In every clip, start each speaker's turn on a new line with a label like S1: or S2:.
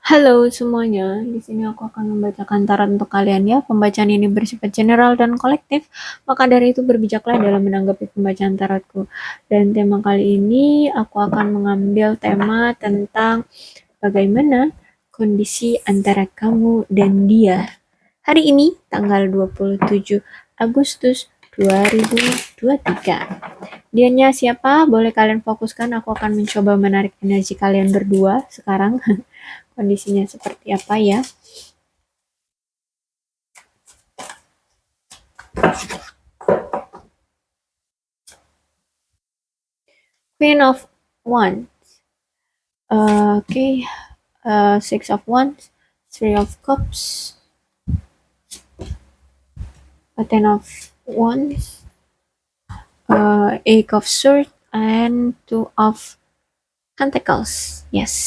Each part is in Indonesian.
S1: Halo semuanya, di sini aku akan membacakan tarot untuk kalian ya. Pembacaan ini bersifat general dan kolektif, maka dari itu berbijaklah dalam menanggapi pembacaan tarotku. Dan tema kali ini aku akan mengambil tema tentang bagaimana kondisi antara kamu dan dia. Hari ini tanggal 27 Agustus 2023. Dianya siapa? Boleh kalian fokuskan, aku akan mencoba menarik energi kalian berdua sekarang. Kondisinya seperti apa ya? Queen of Wands. Okay. Six of Wands. Three of Cups. A Ten of Wands. Eight of Swords. And Two of Pentacles. Yes.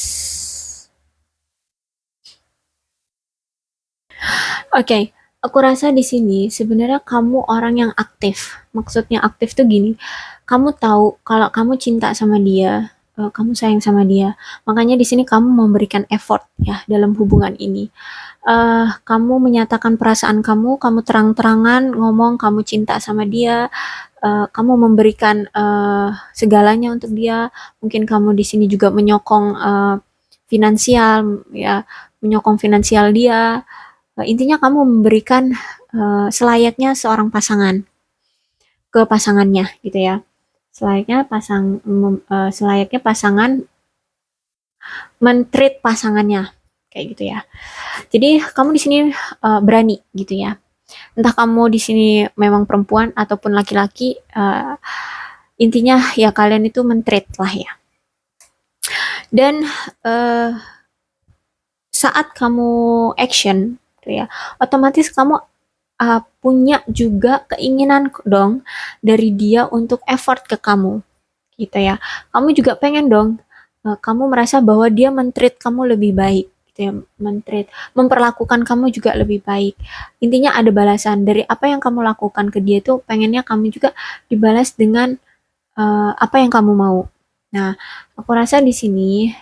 S1: Oke. Okay. Aku rasa di sini sebenarnya kamu orang yang aktif. Maksudnya aktif tuh gini. Kamu tahu kalau kamu cinta sama dia, kamu sayang sama dia. Makanya di sini kamu memberikan effort ya dalam hubungan ini. Kamu menyatakan perasaan kamu terang-terangan ngomong kamu cinta sama dia, kamu memberikan segalanya untuk dia. Mungkin kamu di sini juga menyokong finansial, ya, menyokong finansial dia. Intinya kamu memberikan selayaknya seorang pasangan ke pasangannya, gitu ya. Selayaknya pasangan mentreat pasangannya, kayak gitu ya. Jadi kamu di sini berani gitu ya. Entah kamu di sini memang perempuan ataupun laki-laki, intinya ya kalian itu mentreat lah ya. Dan saat kamu action, gitu ya, otomatis kamu punya juga keinginan dong dari dia untuk effort ke kamu, gitu ya. Kamu juga pengen dong, kamu merasa bahwa dia mentreat kamu lebih baik, gitu ya, memperlakukan kamu juga lebih baik. Intinya ada balasan dari apa yang kamu lakukan ke dia itu, pengennya kamu juga dibalas dengan apa yang kamu mau. Nah, aku rasa di sini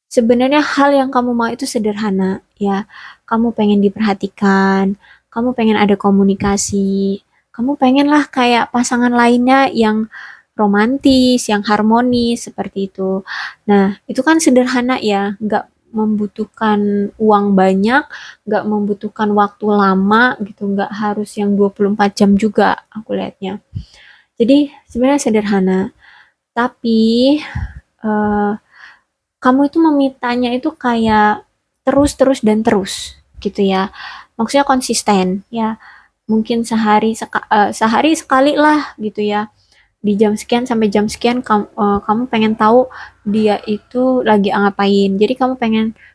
S1: sebenarnya hal yang kamu mau itu sederhana, ya. Kamu pengen diperhatikan, kamu pengen ada komunikasi, kamu pengen lah kayak pasangan lainnya yang romantis, yang harmonis, seperti itu. Nah, itu kan sederhana ya, nggak membutuhkan uang banyak, nggak membutuhkan waktu lama gitu, nggak harus yang 24 jam juga aku lihatnya. Jadi sebenarnya sederhana, tapi eh, kamu itu memintanya itu kayak terus terus dan terus gitu ya. Maksudnya konsisten ya. Mungkin sehari sekali lah gitu ya. Di jam sekian sampai jam sekian kamu pengen tahu dia itu lagi ngapain. Jadi kamu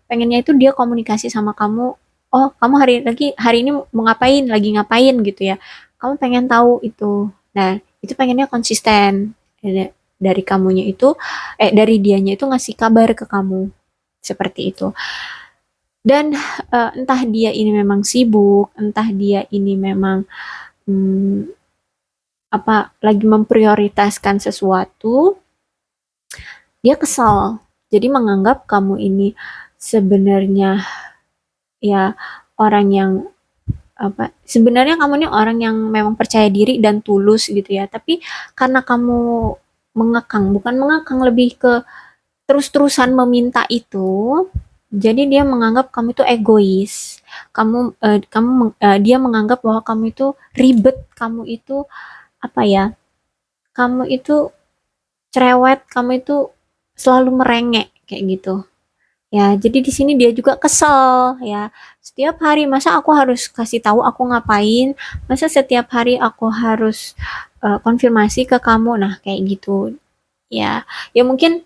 S1: pengennya itu dia komunikasi sama kamu. Oh, kamu hari ini mau ngapain, lagi ngapain gitu ya. Kamu pengen tahu itu. Nah, itu pengennya konsisten. Dari kamunya itu dari dianya itu ngasih kabar ke kamu seperti itu. Dan entah dia ini memang sibuk, entah dia ini memang hmm, lagi memprioritaskan sesuatu, dia kesal. Jadi menganggap kamu ini sebenarnya ya orang yang sebenarnya kamu ini orang yang memang percaya diri dan tulus gitu ya. Tapi karena kamu mengekang, bukan mengekang, lebih ke terus-terusan meminta itu, jadi dia menganggap kamu itu egois. Dia menganggap bahwa kamu itu ribet, kamu itu apa ya? Kamu itu cerewet, kamu itu selalu merengek kayak gitu. Ya, jadi di sini dia juga kesel ya. Setiap hari masa aku harus kasih tahu aku ngapain? Masa setiap hari aku harus konfirmasi ke kamu? Nah, kayak gitu. Ya, ya mungkin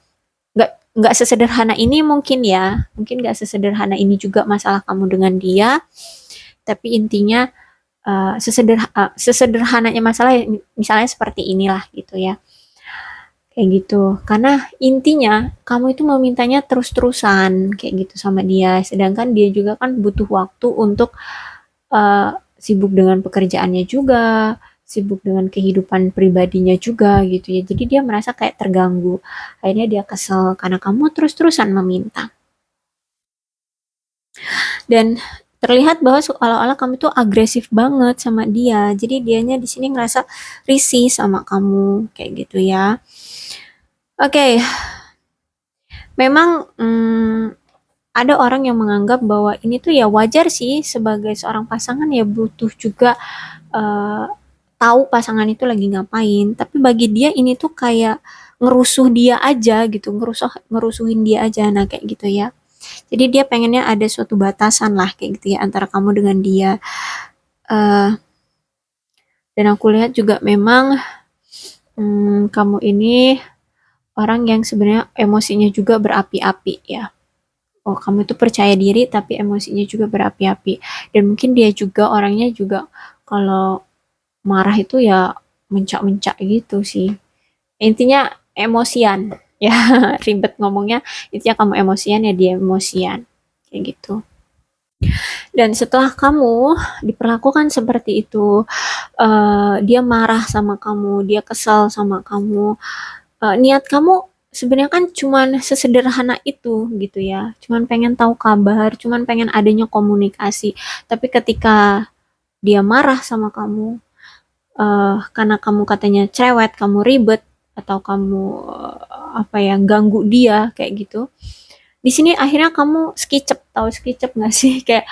S1: nggak sesederhana ini mungkin ya. Mungkin nggak sesederhana ini juga masalah kamu dengan dia. Tapi intinya sesederhananya masalah misalnya seperti inilah gitu ya. Kayak gitu. Karena intinya kamu itu memintanya terus-terusan kayak gitu sama dia. Sedangkan dia juga kan butuh waktu untuk uh, sibuk dengan pekerjaannya juga, sibuk dengan kehidupan pribadinya juga gitu ya. Jadi dia merasa kayak terganggu. Akhirnya dia kesel karena kamu terus-terusan meminta. Dan terlihat bahwa seolah-olah kamu tuh agresif banget sama dia. Jadi dianya di sini ngerasa risih sama kamu kayak gitu ya. Oke, memang ada orang yang menganggap bahwa ini tuh ya wajar sih sebagai seorang pasangan ya butuh juga eh, tahu pasangan itu lagi ngapain. Tapi bagi dia ini tuh kayak ngerusuh dia aja gitu, ngerusuhin dia aja. Nah kayak gitu ya. Jadi dia pengennya ada suatu batasan lah kayak gitu ya antara kamu dengan dia. Eh, dan aku lihat juga memang kamu ini orang yang sebenarnya emosinya juga berapi-api ya. Oh, kamu itu percaya diri tapi emosinya juga berapi-api. Dan mungkin dia juga orangnya juga kalau marah itu ya mencak-mencak gitu sih. Intinya emosian. Ya, ribet ngomongnya. Intinya kamu emosian ya dia emosian. Kayak gitu. Dan setelah kamu diperlakukan seperti itu, dia marah sama kamu, dia kesal sama kamu, niat kamu sebenarnya kan cuman sesederhana itu gitu ya, cuman pengen tahu kabar, cuman pengen adanya komunikasi. Tapi ketika dia marah sama kamu, karena kamu katanya cerewet, kamu ribet, atau kamu apa ya ganggu dia kayak gitu. Di sini akhirnya kamu skicep, tahu skicep nggak sih? Kayak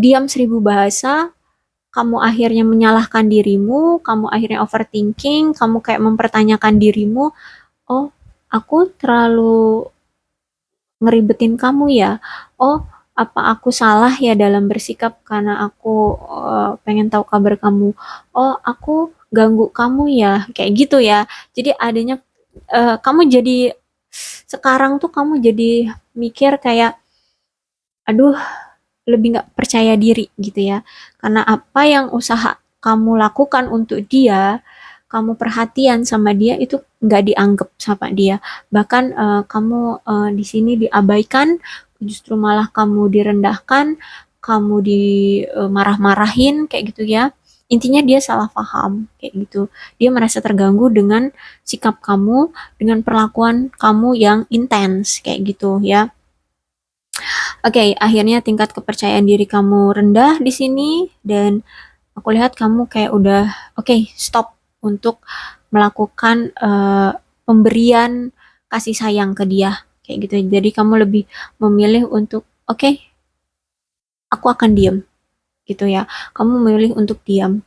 S1: diam seribu bahasa, kamu akhirnya menyalahkan dirimu, kamu akhirnya overthinking, kamu kayak mempertanyakan dirimu, oh, aku terlalu ngeribetin kamu ya? Oh, apa aku salah ya dalam bersikap karena aku pengen tahu kabar kamu? Oh, aku ganggu kamu ya? Kayak gitu ya. Jadi adanya kamu jadi sekarang tuh kamu jadi mikir kayak, aduh, lebih nggak percaya diri gitu ya. Karena apa yang usaha kamu lakukan untuk dia, kamu perhatian sama dia itu nggak dianggap sama dia. Bahkan kamu di sini diabaikan, justru malah kamu direndahkan, kamu dimarah-marahin kayak gitu ya. Intinya dia salah paham kayak gitu. Dia merasa terganggu dengan sikap kamu, dengan perlakuan kamu yang intens kayak gitu ya. Oke, akhirnya tingkat kepercayaan diri kamu rendah di sini dan aku lihat kamu kayak udah oke, stop untuk melakukan pemberian kasih sayang ke dia kayak gitu. Jadi kamu lebih memilih untuk oke, aku akan diam gitu ya. Kamu memilih untuk diam.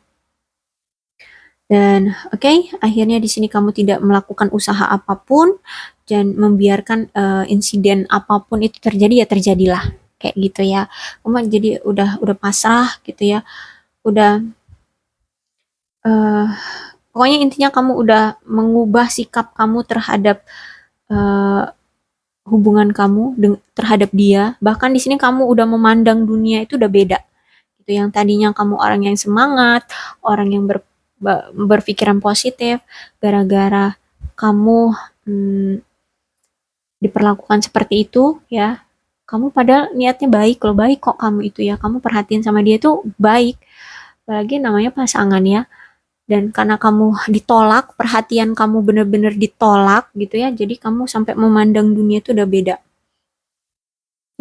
S1: Dan oke, akhirnya di sini kamu tidak melakukan usaha apapun dan membiarkan insiden apapun itu terjadi ya terjadilah kayak gitu ya. Kamu jadi udah pasrah gitu ya. Udah eh pokoknya intinya kamu udah mengubah sikap kamu terhadap eh, hubungan kamu terhadap dia. Bahkan di sini kamu udah memandang dunia itu udah beda. Gitu. Yang tadinya kamu orang yang semangat, orang yang berpikiran positif, gara-gara kamu diperlakukan seperti itu, ya. Kamu padahal niatnya baik, loh baik kok kamu itu ya. Kamu perhatiin sama dia itu baik. Apalagi namanya pasangan ya. Dan karena kamu ditolak, perhatian kamu benar-benar ditolak gitu ya, jadi kamu sampai memandang dunia itu udah beda.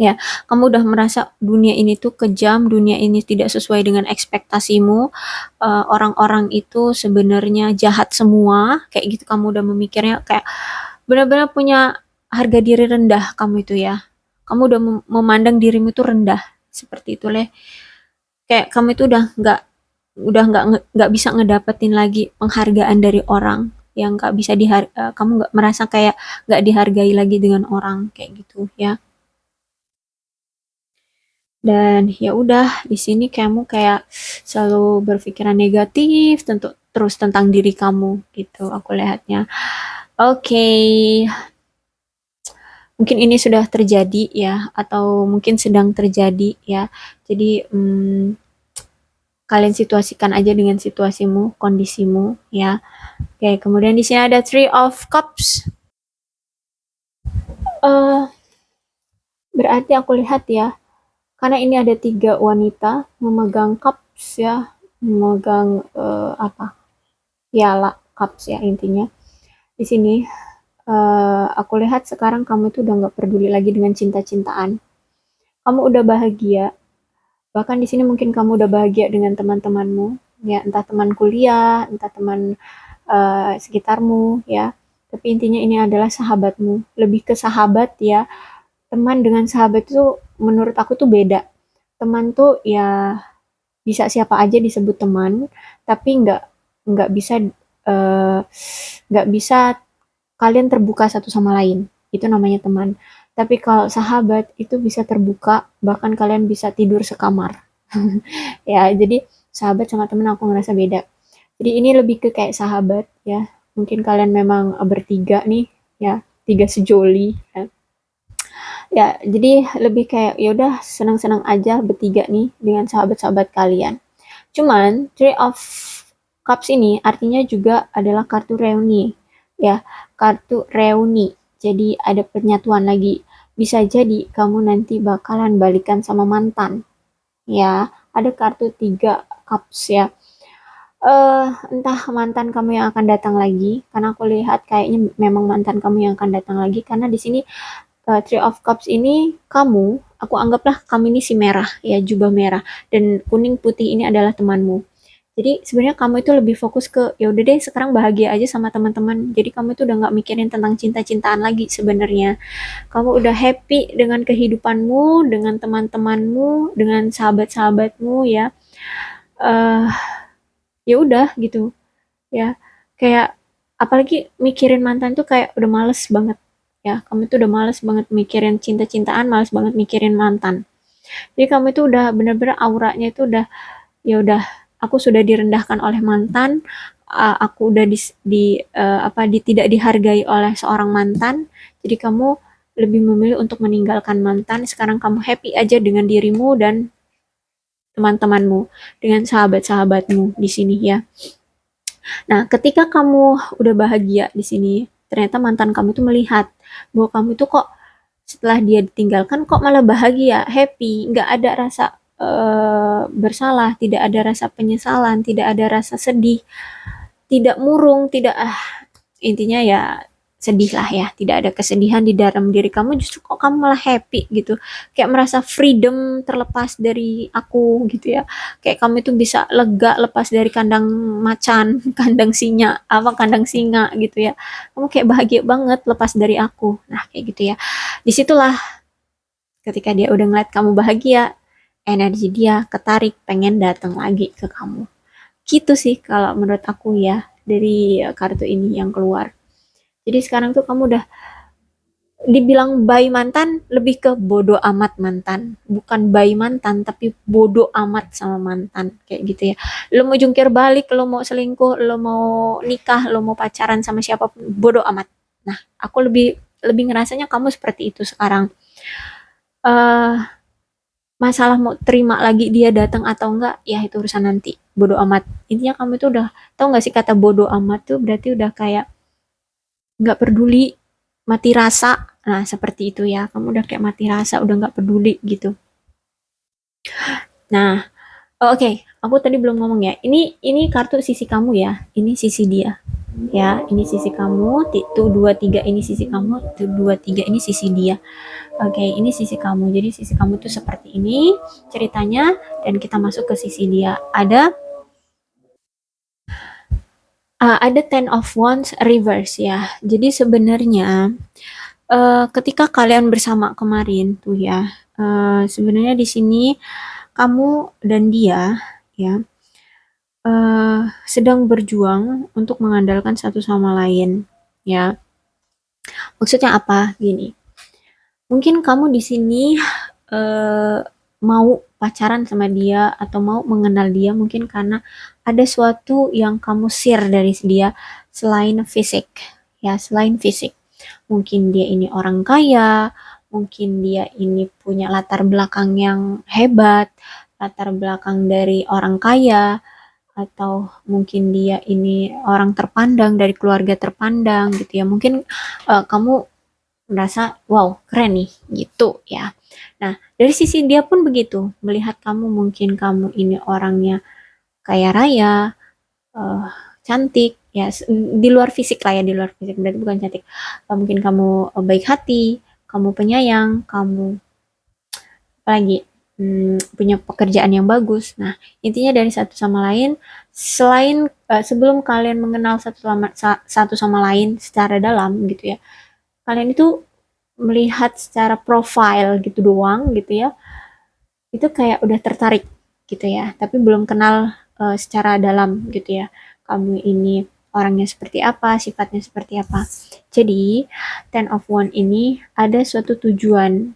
S1: Ya, kamu udah merasa dunia ini tuh kejam, dunia ini tidak sesuai dengan ekspektasimu, orang-orang itu sebenarnya jahat semua, kayak gitu kamu udah memikirnya kayak benar-benar punya harga diri rendah kamu itu ya. Kamu udah memandang dirimu itu rendah, seperti itu leh. Kayak kamu itu udah nggak bisa ngedapetin lagi penghargaan dari orang yang nggak bisa kamu nggak merasa kayak nggak dihargai lagi dengan orang kayak gitu ya. Dan ya udah di sini kamu kayak selalu berpikiran negatif tentu terus tentang diri kamu gitu aku lihatnya. Oke, mungkin ini sudah terjadi ya atau mungkin sedang terjadi ya. Jadi kalian situasikan aja dengan situasimu, kondisimu ya. Oke, kemudian di sini ada Three of Cups. uh, Berarti aku lihat ya, karena ini ada 3 wanita memegang cups ya, memegang apa? Piala cups ya intinya. Di sini aku lihat sekarang kamu itu udah nggak peduli lagi dengan cinta-cintaan. kamu udah bahagia, bahkan di sini mungkin kamu udah bahagia dengan teman-temanmu, ya entah teman kuliah, entah teman sekitarmu, ya. Tapi intinya ini adalah sahabatmu, lebih ke sahabat ya. Teman dengan sahabat itu menurut aku tuh beda. Teman tuh ya bisa siapa aja disebut teman, tapi nggak bisa eh, nggak bisa kalian terbuka satu sama lain. Itu namanya teman. Tapi kalau sahabat itu bisa terbuka, bahkan kalian bisa tidur sekamar. Ya, jadi sahabat sama teman aku ngerasa beda. Jadi ini lebih ke kayak sahabat ya. Mungkin kalian memang bertiga nih ya, tiga sejoli ya. Ya, jadi lebih kayak ya udah senang-senang aja bertiga nih dengan sahabat-sahabat kalian. Cuman Three of Cups ini artinya juga adalah kartu reuni ya, kartu reuni. Jadi ada penyatuan lagi. Bisa jadi kamu nanti bakalan balikan sama mantan ya. Ada kartu 3 cups ya. Entah mantan kamu yang akan datang lagi, karena aku lihat kayaknya memang mantan kamu yang akan datang lagi, karena di sini Three of Cups ini kamu, aku anggaplah kamu ini si merah ya, jubah merah, dan kuning putih ini adalah temanmu. Jadi sebenarnya kamu itu lebih fokus ke ya udah deh sekarang bahagia aja sama teman-teman. Jadi kamu itu udah nggak mikirin tentang cinta-cintaan lagi sebenarnya. Kamu udah happy dengan kehidupanmu, dengan teman-temanmu, dengan sahabat-sahabatmu ya. eh Ya udah gitu ya, kayak apalagi mikirin mantan tuh kayak udah males banget ya, kamu tuh udah males banget mikirin cinta-cintaan, males banget mikirin mantan. Jadi kamu itu udah bener-bener auranya itu udah ya udah, aku sudah direndahkan oleh mantan, aku udah tidak dihargai oleh seorang mantan, jadi kamu lebih memilih untuk meninggalkan mantan. Sekarang kamu happy aja dengan dirimu dan teman-temanmu, dengan sahabat-sahabatmu di sini ya. Nah, ketika kamu udah bahagia di sini, ternyata mantan kamu tuh melihat bahwa kamu tuh kok setelah dia ditinggalkan kok malah bahagia, happy, nggak ada rasa bersalah, tidak ada rasa penyesalan, tidak ada rasa sedih, tidak murung, tidak intinya ya sedih lah ya, tidak ada kesedihan di dalam diri kamu, justru kok kamu malah happy gitu, kayak merasa freedom, terlepas dari aku gitu ya, kayak kamu itu bisa lega lepas dari kandang macan kandang singa gitu ya, kamu kayak bahagia banget lepas dari aku, nah kayak gitu ya. Disitulah ketika dia udah ngeliat kamu bahagia, energi dia ketarik pengen datang lagi ke kamu, gitu sih kalau menurut aku ya, dari kartu ini yang keluar. Jadi sekarang tuh kamu udah dibilang bayi mantan, lebih ke bodoh amat mantan. Bukan bayi mantan, tapi bodoh amat sama mantan. Kayak gitu ya. Lo mau jungkir balik, lo mau selingkuh, lo mau nikah, lo mau pacaran sama siapapun, bodoh amat. Nah, aku lebih lebih ngerasanya kamu seperti itu sekarang. eh Masalah mau terima lagi dia datang atau enggak, ya itu urusan nanti. Bodoh amat. Intinya kamu itu udah, tau gak sih kata bodoh amat tuh berarti udah kayak nggak peduli, mati rasa. Nah, seperti itu ya. Kamu udah kayak mati rasa, udah nggak peduli gitu. Nah, oh, oke, aku tadi belum ngomong ya. Ini kartu sisi kamu ya. Ini sisi dia. Ya, ini sisi kamu. Tuh dua tiga ini sisi kamu. Tuh dua tiga ini sisi dia. Oke, ini sisi kamu. Jadi sisi kamu tuh seperti ini ceritanya. Dan kita masuk ke sisi dia. Ada Ten of Wands reverse ya. Jadi sebenarnya ketika kalian bersama kemarin tuh ya, sebenarnya di sini kamu dan dia ya sedang berjuang untuk mengandalkan satu sama lain ya. Maksudnya apa? Gini, mungkin kamu di sini eh, mau pacaran sama dia atau mau mengenal dia mungkin karena ada suatu yang kamu share dari dia selain fisik ya, selain fisik. Mungkin dia ini orang kaya, mungkin dia ini punya latar belakang yang hebat, latar belakang dari orang kaya, atau mungkin dia ini orang terpandang dari keluarga terpandang gitu ya. Mungkin kamu merasa wow keren nih gitu ya. Nah dari sisi dia pun begitu, melihat kamu, mungkin kamu ini orangnya kaya raya, eh, cantik ya, di luar fisik lah ya, di luar fisik berarti bukan cantik. Mungkin kamu baik hati, kamu penyayang, kamu apalagi punya pekerjaan yang bagus. Nah, intinya dari satu sama lain, selain sebelum kalian mengenal satu sama lain secara dalam gitu ya, kalian itu melihat secara profile gitu doang gitu ya, itu kayak udah tertarik gitu ya, tapi belum kenal secara dalam gitu ya. Kamu ini orangnya seperti apa, sifatnya seperti apa. Jadi, Ten of One ini ada suatu tujuan.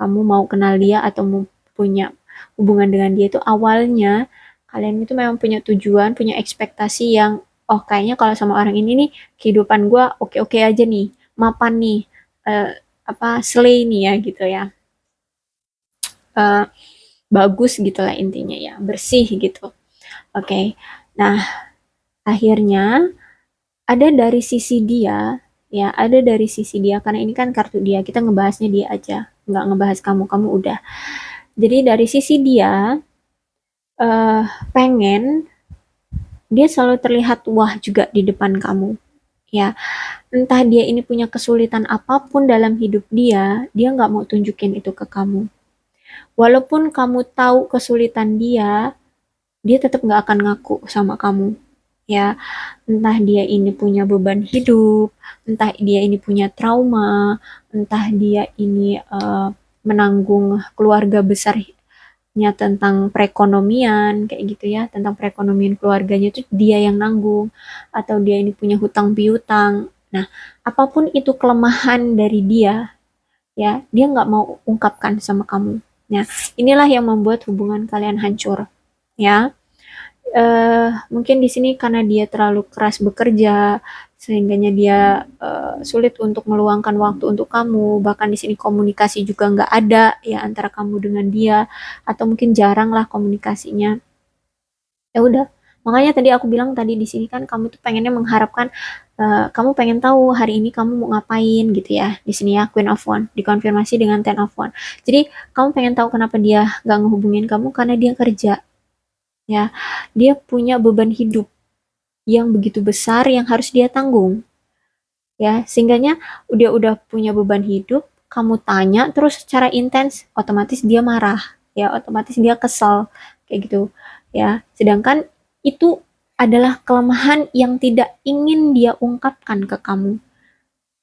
S1: Kamu mau kenal dia atau mau punya hubungan dengan dia itu awalnya kalian itu memang punya tujuan, punya ekspektasi yang oh kayaknya kalau sama orang ini nih kehidupan gue oke-oke aja nih, mapan nih, eh, apa slay nih ya gitu ya. Eh, bagus gitulah intinya ya, bersih gitu. Oke. Nah, akhirnya ada dari sisi dia, ya, ada dari sisi dia karena ini kan kartu dia, kita ngebahasnya dia aja, nggak ngebahas kamu, kamu udah. Jadi dari sisi dia eh pengen dia selalu terlihat wah juga di depan kamu, ya. Entah dia ini punya kesulitan apapun dalam hidup dia nggak mau tunjukin itu ke kamu. Walaupun kamu tahu kesulitan dia tetap nggak akan ngaku sama kamu, ya. Entah dia ini punya beban hidup, entah dia ini punya trauma, entah dia ini menanggung keluarga besarnya tentang perekonomian kayak gitu ya, tentang perekonomian keluarganya itu dia yang nanggung, atau dia ini punya hutang piutang. Nah, apapun itu kelemahan dari dia, ya, dia nggak mau ungkapkan sama kamu. Nah, inilah yang membuat hubungan kalian hancur, ya. Mungkin di sini karena dia terlalu keras bekerja, sehingganya dia sulit untuk meluangkan waktu untuk kamu. Bahkan di sini komunikasi juga nggak ada ya antara kamu dengan dia, atau mungkin jarang lah komunikasinya. Ya udah, makanya tadi aku bilang tadi di sini kan kamu tuh pengennya mengharapkan kamu pengen tahu hari ini kamu mau ngapain gitu ya. Di sini ya Queen of One dikonfirmasi dengan Ten of One. Jadi kamu pengen tahu kenapa dia nggak ngehubungin kamu karena dia kerja, ya. Dia punya beban hidup yang begitu besar yang harus dia tanggung, ya. Sehingganya udah punya beban hidup, kamu tanya terus secara intens, otomatis dia marah, ya, otomatis dia kesal kayak gitu, ya. Sedangkan itu adalah kelemahan yang tidak ingin dia ungkapkan ke kamu,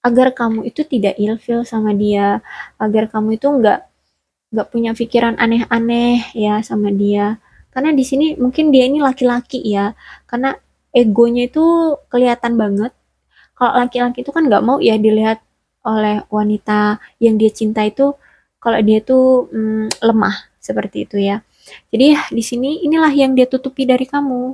S1: agar kamu itu tidak ilfeel sama dia, agar kamu itu nggak punya pikiran aneh-aneh ya sama dia. Karena di sini mungkin dia ini laki-laki ya, karena egonya itu kelihatan banget. Kalau laki-laki itu kan nggak mau ya dilihat oleh wanita yang dia cinta itu kalau dia tuh lemah seperti itu ya. Jadi di sini inilah yang dia tutupi dari kamu,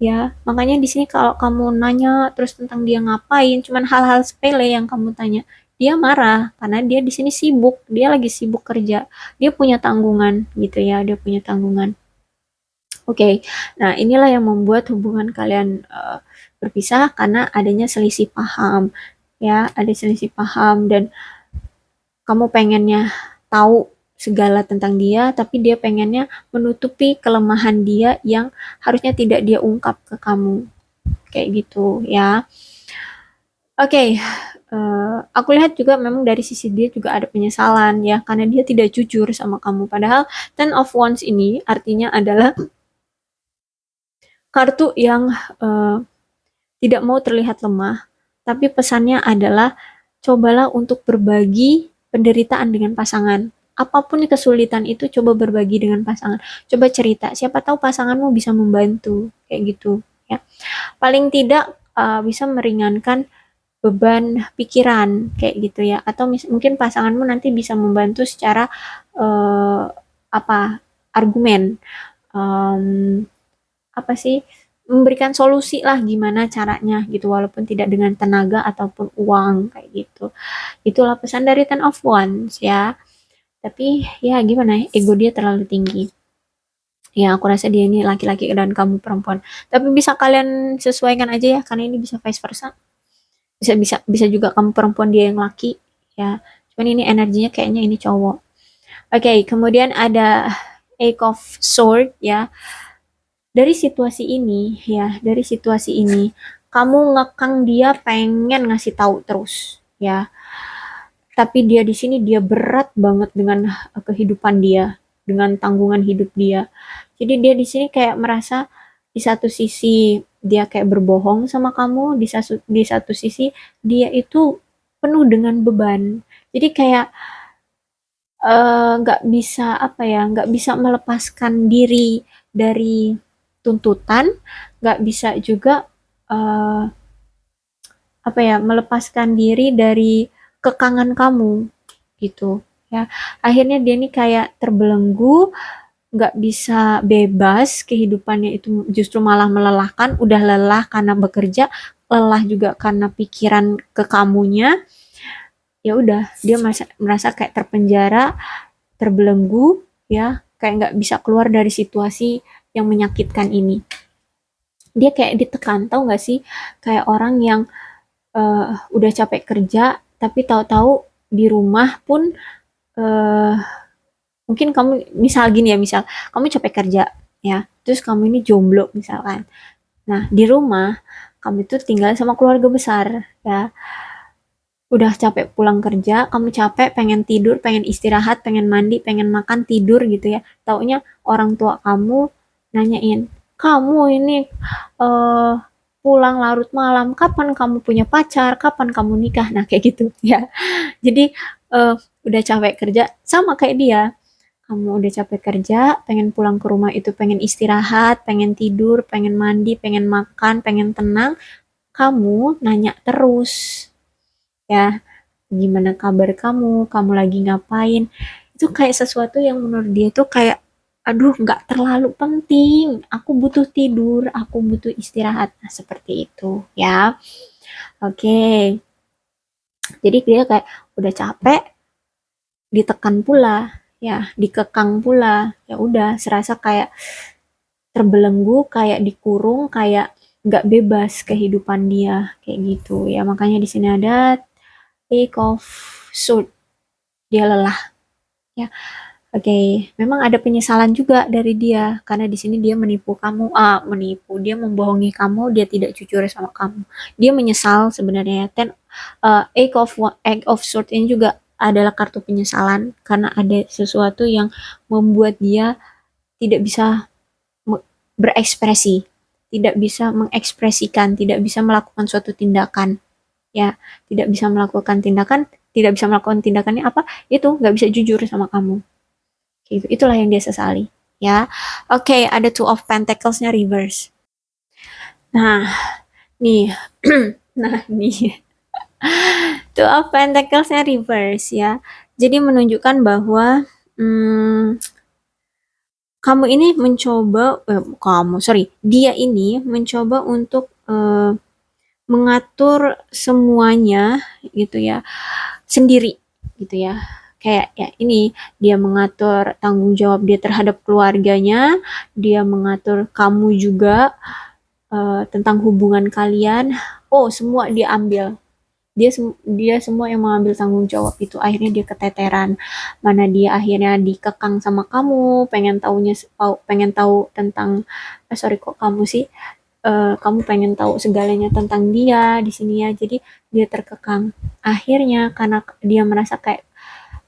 S1: ya. Makanya di sini kalau kamu nanya terus tentang dia ngapain, cuman hal-hal sepele yang kamu tanya, dia marah karena dia di sini sibuk, dia lagi sibuk kerja, dia punya tanggungan gitu ya, dia punya tanggungan. Oke, nah inilah yang membuat hubungan kalian berpisah karena adanya selisih paham, ya, ada selisih paham dan kamu pengennya tahu segala tentang dia, tapi dia pengennya menutupi kelemahan dia yang harusnya tidak dia ungkap ke kamu, kayak gitu ya. Oke, aku lihat juga memang dari sisi dia juga ada penyesalan ya, karena dia tidak jujur sama kamu. Padahal Ten of Wands ini artinya adalah kartu yang tidak mau terlihat lemah, tapi pesannya adalah cobalah untuk berbagi penderitaan dengan pasangan. Apapun kesulitan itu, coba berbagi dengan pasangan. Coba cerita, siapa tahu pasanganmu bisa membantu, kayak gitu. Ya, paling tidak bisa meringankan beban pikiran, kayak gitu ya. Atau mungkin pasanganmu nanti bisa membantu secara uh, apa argumen, um, apa sih, memberikan solusi lah gimana caranya gitu walaupun tidak dengan tenaga ataupun uang kayak gitu. Itulah pesan dari Ten of Wands ya. Tapi ya gimana ya, ego dia terlalu tinggi. Ya aku rasa dia ini laki-laki dan kamu perempuan. Tapi bisa kalian sesuaikan aja ya karena ini bisa vice versa. Bisa bisa bisa juga kamu perempuan dia yang laki ya. Cuman ini energinya kayaknya ini cowok. Oke, kemudian ada Eight of Sword ya. Dari situasi ini ya, dari situasi ini kamu ngekang dia pengen ngasih tahu terus ya. tapi dia di sini dia berat banget dengan kehidupan dia, dengan tanggungan hidup dia. Jadi dia di sini kayak merasa di satu sisi dia kayak berbohong sama kamu, di satu sisi dia itu penuh dengan beban. Jadi kayak nggak bisa apa ya, nggak bisa melepaskan diri dari tuntutan, nggak bisa juga eh, apa ya, melepaskan diri dari kekangan kamu gitu ya. Akhirnya dia nih kayak terbelenggu, nggak bisa bebas, kehidupannya itu justru malah melelahkan, udah lelah karena bekerja, lelah juga karena pikiran ke kamunya, ya udah dia merasa kayak terpenjara, terbelenggu ya, kayak nggak bisa keluar dari situasi yang menyakitkan ini. Dia kayak ditekan, tahu nggak sih, kayak orang yang udah capek kerja tapi tahu-tahu di rumah pun eh, mungkin kamu misal gini ya, misal kamu capek kerja ya, terus kamu ini jomblo misalkan. Nah, di rumah kamu itu tinggal sama keluarga besar ya. Udah capek pulang kerja, kamu capek, pengen tidur, pengen istirahat, pengen mandi, pengen makan, tidur gitu ya. Taunya orang tua kamu nanyain, kamu ini eh pulang larut malam, kapan kamu punya pacar, kapan kamu nikah? Nah, kayak gitu ya. Jadi eh, udah capek kerja, sama kayak dia. Kamu udah capek kerja, pengen pulang ke rumah itu pengen istirahat, pengen tidur, pengen mandi, pengen makan, pengen tenang. Kamu nanya terus, ya, gimana kabar kamu, kamu lagi ngapain. Itu kayak sesuatu yang menurut dia tuh kayak, aduh nggak terlalu penting, aku butuh tidur, aku butuh istirahat. Nah, seperti itu ya. Oke, jadi dia kayak udah capek, ditekan pula, ya dikekang pula, ya udah serasa kayak terbelenggu, kayak dikurung, kayak nggak bebas kehidupan dia kayak gitu ya. Makanya di sini ada take off sword, dia lelah ya. Oke, memang ada penyesalan juga dari dia karena di sini dia menipu kamu, menipu, dia membohongi kamu, dia tidak jujur sama kamu. Dia menyesal sebenarnya. Egg of Sword ini juga adalah kartu penyesalan karena ada sesuatu yang membuat dia tidak bisa berekspresi, tidak bisa mengekspresikan, tidak bisa melakukan suatu tindakan, ya, tidak bisa melakukan tindakan, tidak bisa melakukan tindakannya apa? Itu nggak bisa jujur sama kamu. Gitu. Itulah yang dia sesali. Ya, oke, ada Two of Pentacles-nya reverse. Nah, nih, nah nih, Two of Pentacles-nya reverse ya. Jadi menunjukkan bahwa kamu ini mencoba, dia ini mencoba untuk mengatur semuanya gitu ya, sendiri gitu ya. Kayak ya ini, dia mengatur tanggung jawab dia terhadap keluarganya, dia mengatur kamu juga, tentang hubungan kalian. Oh, semua dia ambil. Dia semua yang mengambil tanggung jawab itu. Akhirnya dia keteteran. Mana dia akhirnya dikekang sama kamu, pengen tahu tentang, sorry kok kamu sih, kamu pengen tahu segalanya tentang dia di sini ya. Jadi dia terkekang. Akhirnya karena dia merasa kayak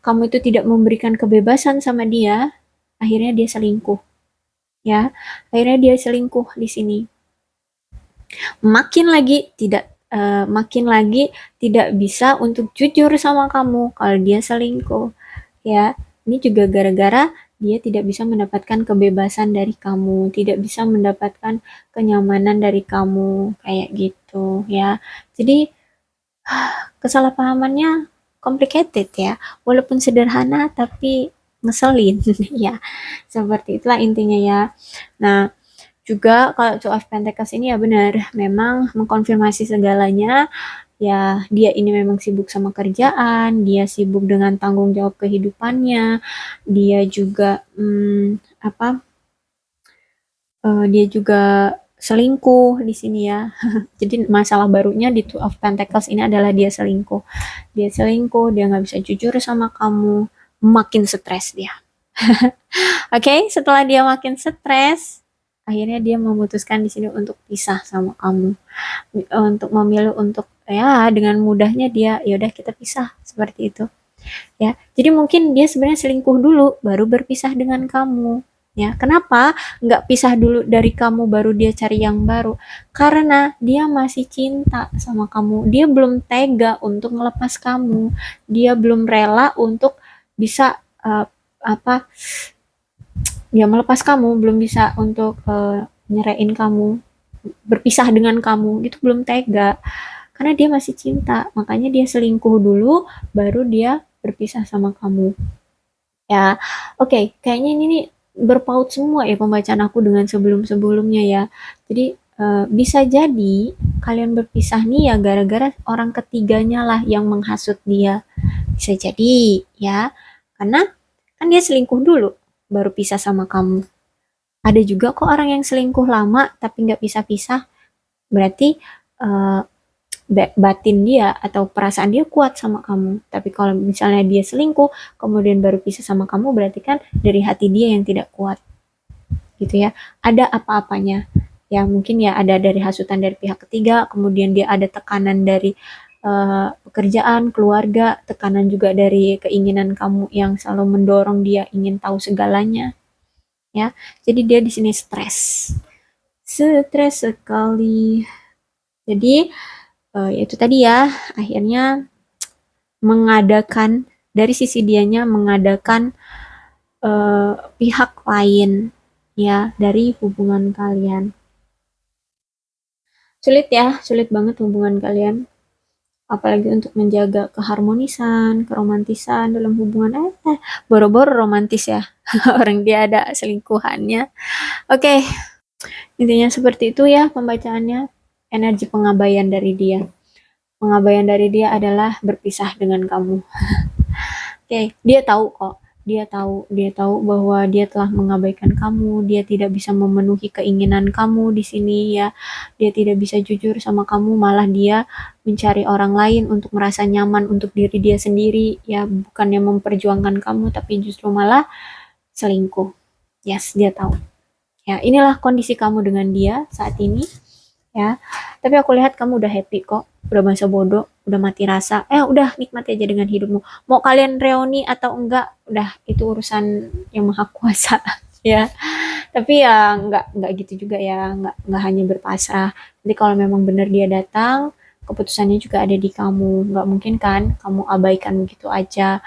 S1: kamu itu tidak memberikan kebebasan sama dia, akhirnya dia selingkuh. Ya, akhirnya dia selingkuh di sini. Makin lagi tidak bisa untuk jujur sama kamu kalau dia selingkuh. Ya, ini juga gara-gara dia tidak bisa mendapatkan kebebasan dari kamu, tidak bisa mendapatkan kenyamanan dari kamu, kayak gitu ya. Jadi kesalahpahamannya complicated ya, walaupun sederhana tapi ngeselin ya. Seperti itulah intinya ya. Nah, juga kalau Two of Pentacles ini ya benar, memang mengkonfirmasi segalanya. Ya, dia ini memang sibuk sama kerjaan, dia sibuk dengan tanggung jawab kehidupannya, dia juga dia juga selingkuh di sini ya. Jadi masalah barunya di Two of Pentacles ini adalah dia selingkuh. Dia selingkuh, dia nggak bisa jujur sama kamu, makin stres dia. Oke, setelah dia makin stres, akhirnya dia memutuskan di sini untuk pisah sama kamu. Untuk memilih untuk, ya dengan mudahnya dia ya udah kita pisah seperti itu. ya. Jadi mungkin dia sebenarnya selingkuh dulu baru berpisah dengan kamu. Ya, kenapa nggak pisah dulu dari kamu baru dia cari yang baru? Karena dia masih cinta sama kamu. Dia belum tega untuk ngelepas kamu. Dia belum rela untuk bisa apa ya melepas kamu, belum bisa untuk nyerain kamu, berpisah dengan kamu, gitu belum tega. Karena dia masih cinta, makanya dia selingkuh dulu, baru dia berpisah sama kamu. Ya, oke, kayaknya ini nih berpaut semua ya pembacaan aku dengan sebelum-sebelumnya ya. Jadi bisa jadi kalian berpisah nih ya gara-gara orang ketiganya lah yang menghasut dia. Bisa jadi ya, karena kan dia selingkuh dulu, baru pisah sama kamu. Ada juga kok orang yang selingkuh lama tapi nggak pisah-pisah, berarti eh, batin dia atau perasaan dia kuat sama kamu. Tapi kalau misalnya dia selingkuh, kemudian baru pisah sama kamu, berarti kan dari hati dia yang tidak kuat, gitu ya. Ada apa-apanya. Ya mungkin ya ada dari hasutan dari pihak ketiga, kemudian dia ada tekanan dari pekerjaan, keluarga, tekanan juga dari keinginan kamu yang selalu mendorong dia ingin tahu segalanya, ya. Jadi dia di sini stres sekali. Jadi itu tadi ya, akhirnya mengadakan dari sisi dianya mengadakan pihak lain ya dari hubungan kalian. Sulit ya, sulit banget hubungan kalian. Apalagi untuk menjaga keharmonisan, keromantisan dalam hubungan. Boro-boro romantis ya. Orang dia ada selingkuhannya. Oke, intinya seperti itu ya pembacaannya. Energi pengabaian dari dia. Pengabaian dari dia adalah berpisah dengan kamu. Oke, dia tahu kok. Dia tahu bahwa dia telah mengabaikan kamu, dia tidak bisa memenuhi keinginan kamu di sini ya. Dia tidak bisa jujur sama kamu, malah dia mencari orang lain untuk merasa nyaman untuk diri dia sendiri ya, bukannya memperjuangkan kamu tapi justru malah selingkuh. Yes, dia tahu. Ya, inilah kondisi kamu dengan dia saat ini ya. Tapi aku lihat kamu udah happy kok, udah masa bodoh, udah mati rasa. Udah nikmati aja dengan hidupmu. Mau kalian reuni atau enggak, udah itu urusan yang maha kuasa ya. Tapi ya enggak gitu juga ya, enggak hanya berpasrah. Jadi kalau memang benar dia datang, keputusannya juga ada di kamu. Enggak mungkin kan kamu abaikan begitu aja.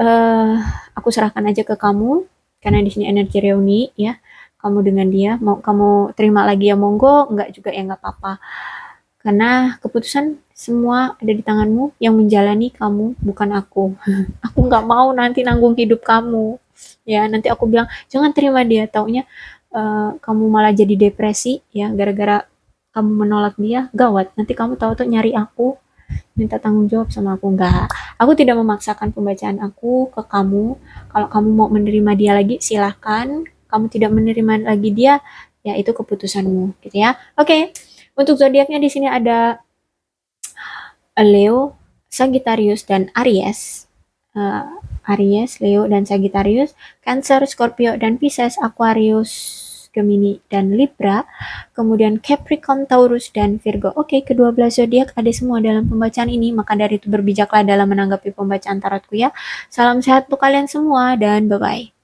S1: eh aku serahkan aja ke kamu karena di sini energi reuni ya. Kamu dengan dia, mau kamu terima lagi ya monggo, enggak juga ya enggak apa-apa. Karena keputusan semua ada di tanganmu, yang menjalani kamu, bukan aku. Aku nggak mau nanti nanggung hidup kamu. Ya, nanti aku bilang, jangan terima dia. Taunya kamu malah jadi depresi, ya, gara-gara kamu menolak dia, gawat. Nanti kamu tahu tuh nyari aku, minta tanggung jawab sama aku. Enggak. Aku tidak memaksakan pembacaan aku ke kamu. Kalau kamu mau menerima dia lagi, silahkan. Kamu tidak menerima lagi dia, ya itu keputusanmu, gitu ya. Oke. Untuk zodiaknya di sini ada Leo, Sagittarius, dan Aries. Aries, Leo, dan Sagittarius. Cancer, Scorpio, dan Pisces, Aquarius, Gemini, dan Libra. Kemudian Capricorn, Taurus, dan Virgo. Oke, kedua belas zodiak ada semua dalam pembacaan ini. Maka dari itu berbijaklah dalam menanggapi pembacaan tarotku ya. Salam sehat untuk kalian semua dan bye-bye.